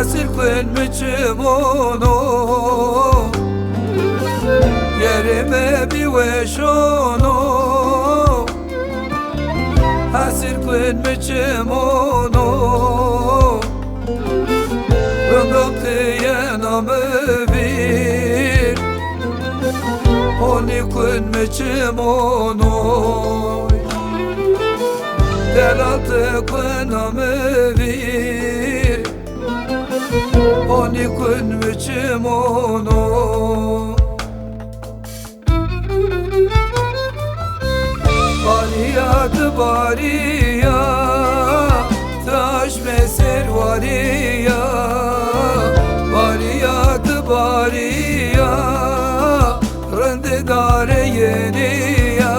Hasır kılmışım onu, yerime bir veş onu. Hasır kılmışım onu, rıngıptı yanımı bir. Onu kılmışım onu, delaltı kınamı bir. Onu kılmışım onu. Bariyat bariya, taş meser variya. Bariyat bariya, rındedare yeniya.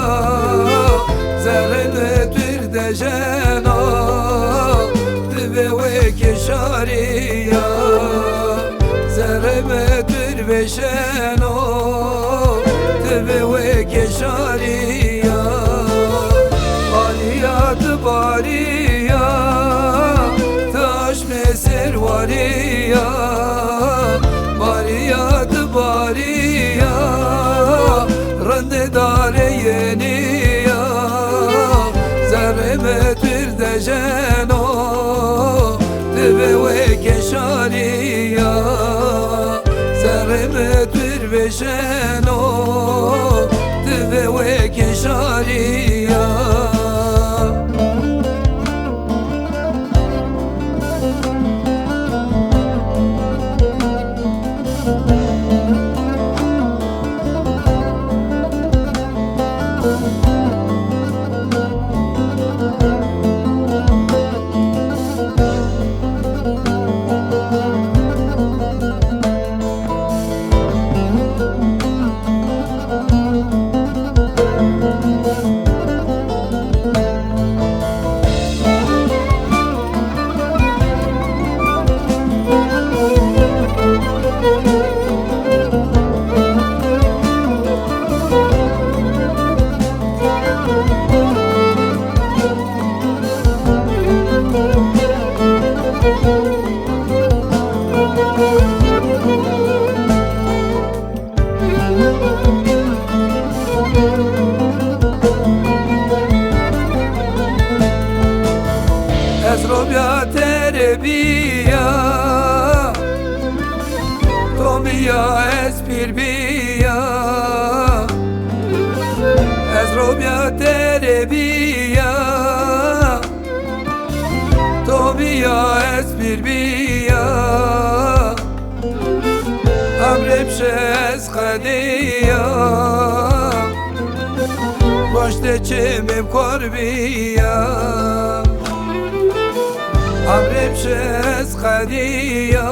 Zerre tür dejena, dibe ve keşariya. Zerre tür beşeno, dibe ve keşariya. Bariyat bariya, taş meser variya. Bariyat bariya, rındedare yeniya. Zerre tür dejeno, dibe ve keşariya. Zerre tür beşeno, dibe ve keşariya. Ezrobya terebiya, Tomiya espirbiya. Ezrobya terebiya, Tomiya espirbiya. Amrepşe eskadiya, Başta çemim korbiya. Amrepşe eskadiya,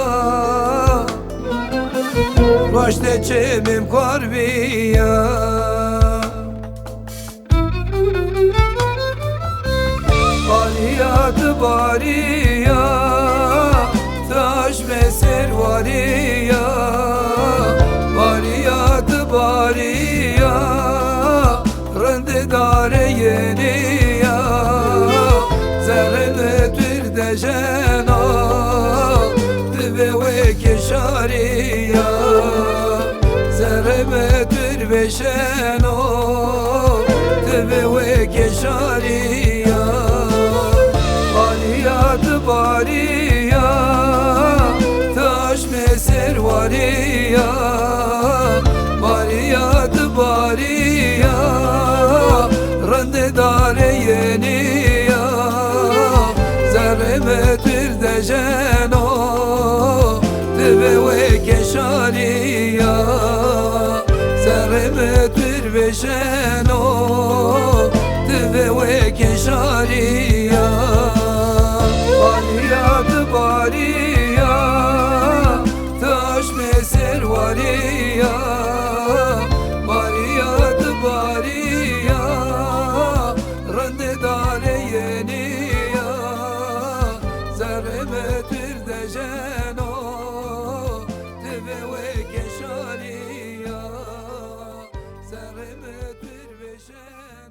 Başta çemim korbiya. Bariyat bariya, taş meser variya. Bariyat bariya, rındedare yeniya. Zerre tür dejena, dibe ve keşariya. Zerre tür beşeno, dibe ve keşariya. Bariyat bariya, taş meser variya. Bariyat bariya, rındedare yeniya. Zerre tür dejeno, dibe ve keşariya. Zerre tür beşeno, dibe ve keşariya. Bariyat bariya, taş meser variya. Bariyat bariya, rındedare yeniya. Zerre tür dejeno, dibe ve keşariya. Zerre tür beşeno.